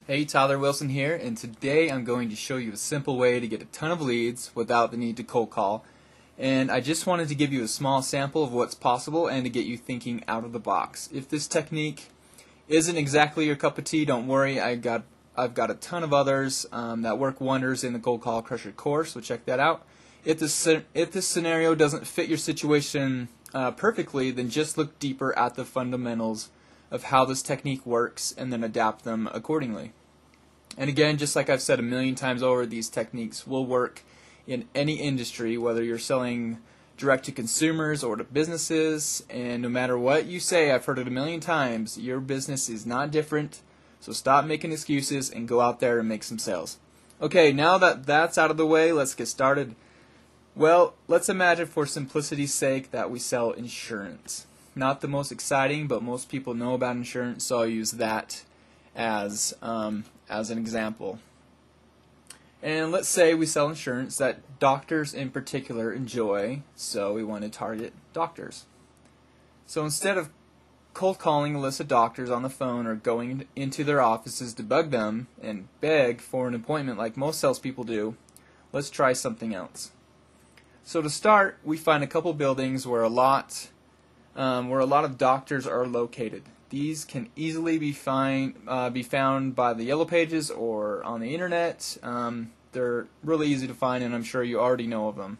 Hey, Tyler Wilson here, and today I'm going to show you a simple way to get a ton of leads without the need to cold call. And I just wanted to give you a small sample of what's possible and to get you thinking out of the box. If this technique isn't exactly your cup of tea, don't worry. I've got a ton of others that work wonders in the Cold Call Crusher course, so check that out. If this scenario doesn't fit your situation perfectly, then just look deeper at the fundamentals of how this technique works and then adapt them accordingly. And again, just like I've said a million times over, these techniques will work in any industry, whether you're selling direct to consumers or to businesses, and no matter what you say, I've heard it a million times, your business is not different, so stop making excuses and go out there and make some sales. Okay, now that that's out of the way, let's get started. Well, let's imagine for simplicity's sake that we sell insurance. Not the most exciting, but most people know about insurance, so I'll use that as an example. And let's say we sell insurance that doctors in particular enjoy, so we want to target doctors. So instead of cold calling a list of doctors on the phone or going into their offices to bug them and beg for an appointment like most salespeople do, let's try something else. So to start, we find a couple buildings where a lot of doctors are located. These can easily be found by the Yellow Pages or on the internet. They're really easy to find, and I'm sure you already know of them.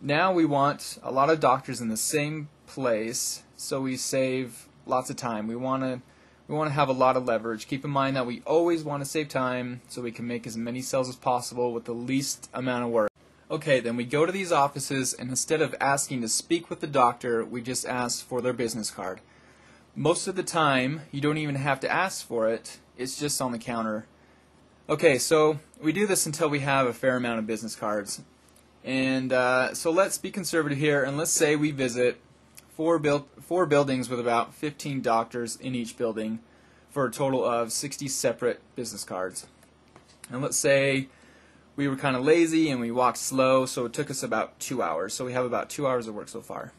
Now we want a lot of doctors in the same place, so we save lots of time. We want to have a lot of leverage. Keep in mind that we always want to save time so we can make as many sales as possible with the least amount of work. Okay, then we go to these offices, and instead of asking to speak with the doctor, we just ask for their business card. Most of the time, you don't even have to ask for it. It's just on the counter. Okay, so we do this until we have a fair amount of business cards. And so let's be conservative here, and let's say we visit four buildings with about 15 doctors in each building for a total of 60 separate business cards. And let's say we were kind of lazy and we walked slow, so it took us about 2 hours. So we have about 2 hours of work so far.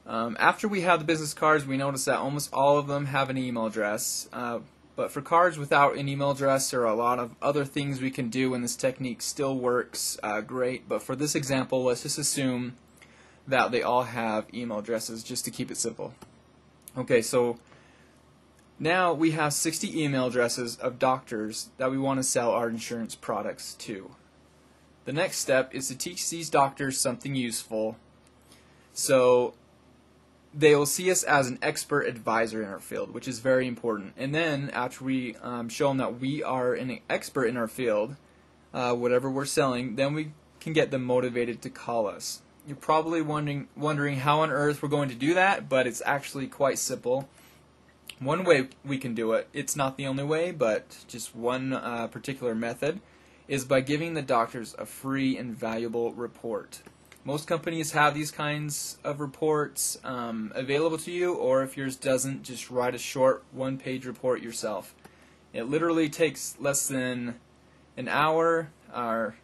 After we have the business cards, we notice that almost all of them have an email address. But for cards without an email address, there are a lot of other things we can do, and this technique still works great. But for this example, let's just assume that they all have email addresses, just to keep it simple. Okay, so now we have 60 email addresses of doctors that we want to sell our insurance products to. The next step is to teach these doctors something useful, so they will see us as an expert advisor in our field, which is very important. And then after we show them that we are an expert in our field, whatever we're selling, then we can get them motivated to call us. You're probably wondering how on earth we're going to do that, but it's actually quite simple. One way we can do it, it's not the only way, but just one particular method, is by giving the doctors a free and valuable report. Most companies have these kinds of reports available to you, or if yours doesn't, just write a short one-page report yourself. It literally takes less than an hour, or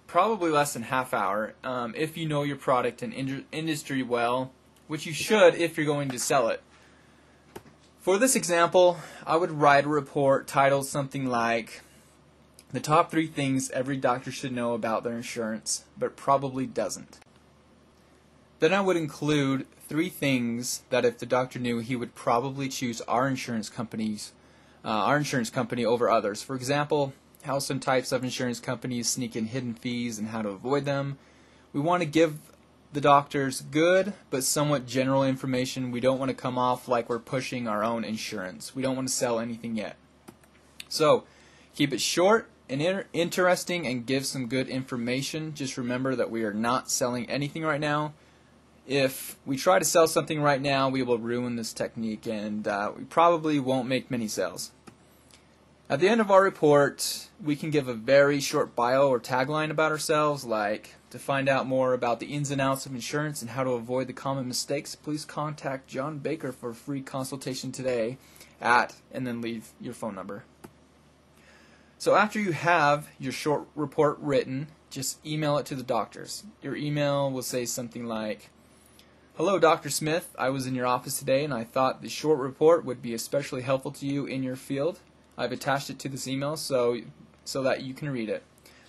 probably less than half hour, if you know your product and industry well, which you should if you're going to sell it. For this example, I would write a report titled something like, "The top 3 things every doctor should know about their insurance, but probably doesn't." Then I would include 3 things that if the doctor knew, he would probably choose our insurance company over others. For example, how some types of insurance companies sneak in hidden fees and how to avoid them. We want to give the doctors good but somewhat general information. We don't want to come off like we're pushing our own insurance. We don't want to sell anything yet. So keep it short and interesting and give some good information. Just remember that we are not selling anything right now. If we try to sell something right now, we will ruin this technique, and we probably won't make many sales. At the end of our report, we can give a very short bio or tagline about ourselves, like, "To find out more about the ins and outs of insurance and how to avoid the common mistakes, please contact John Baker for a free consultation today at," and then leave your phone number. So after you have your short report written, just email it to the doctors. Your email will say something like, Hello, Dr. Smith. I was in your office today and I thought the short report would be especially helpful to you in your field. I've attached it to this email so that you can read it.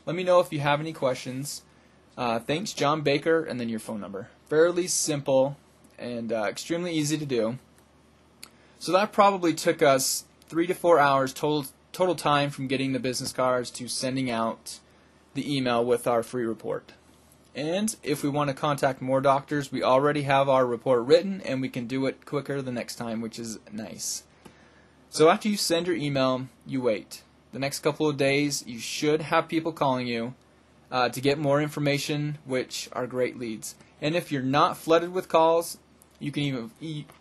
Let me know if you have any questions. Thanks, John Baker, and then your phone number. Fairly simple and extremely easy to do. So that probably took us 3 to 4 hours total time from getting the business cards to sending out the email with our free report. And if we want to contact more doctors, we already have our report written and we can do it quicker the next time, which is nice. So after you send your email, you wait. The next couple of days you should have people calling you to get more information, which are great leads. And if you're not flooded with calls, you can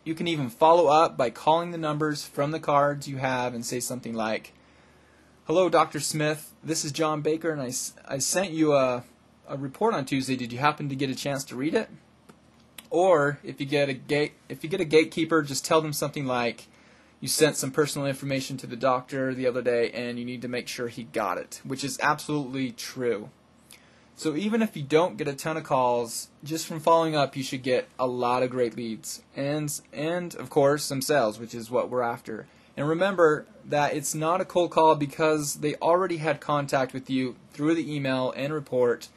even follow up by calling the numbers from the cards you have and say something like, "Hello, Dr. Smith. This is John Baker, and I sent you a report on Tuesday. Did you happen to get a chance to read it?" Or if you get a gatekeeper, just tell them something like, "You sent some personal information to the doctor the other day, and you need to make sure he got it," which is absolutely true. So even if you don't get a ton of calls, just from following up, you should get a lot of great leads, and of course some sales, which is what we're after. And remember that it's not a cold call because they already had contact with you through the email and report,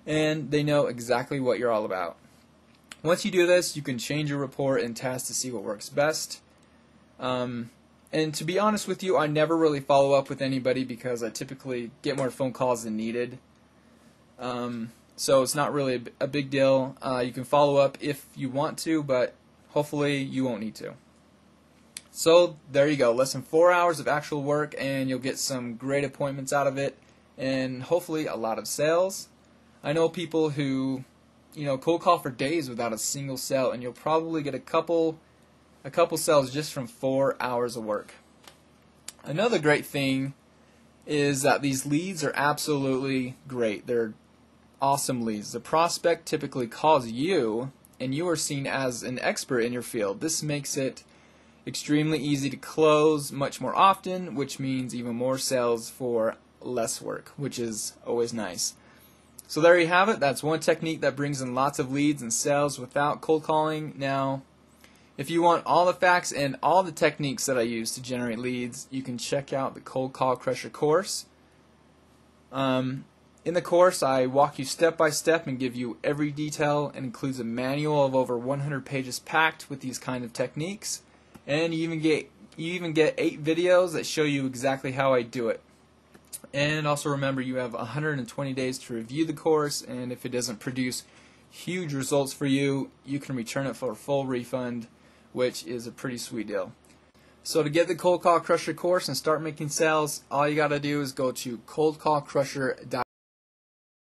and they know exactly what you're all about. Once you do this, you can change your report and test to see what works best. And to be honest with you, I never really follow up with anybody because I typically get more phone calls than needed. So it's not really a big deal. You can follow up if you want to, but hopefully you won't need to. So there you go, less than 4 hours of actual work, and you'll get some great appointments out of it, and hopefully a lot of sales. I know people who, cold call for days without a single sale, and you'll probably get a couple sales just from 4 hours of work. Another great thing is that these leads are absolutely great. They're awesome leads. The prospect typically calls you, and you are seen as an expert in your field. This makes it extremely easy to close much more often, which means even more sales for less work, which is always nice. So there you have it. That's one technique that brings in lots of leads and sales without cold calling. Now, if you want all the facts and all the techniques that I use to generate leads, you can check out the Cold Call Crusher course. In the course, I walk you step by step and give you every detail, and includes a manual of over 100 pages packed with these kind of techniques. And you even get 8 videos that show you exactly how I do it. And also remember, you have 120 days to review the course, and if it doesn't produce huge results for you, you can return it for a full refund, which is a pretty sweet deal. So to get the Cold Call Crusher course and start making sales, all you got to do is go to coldcallcrusher.com.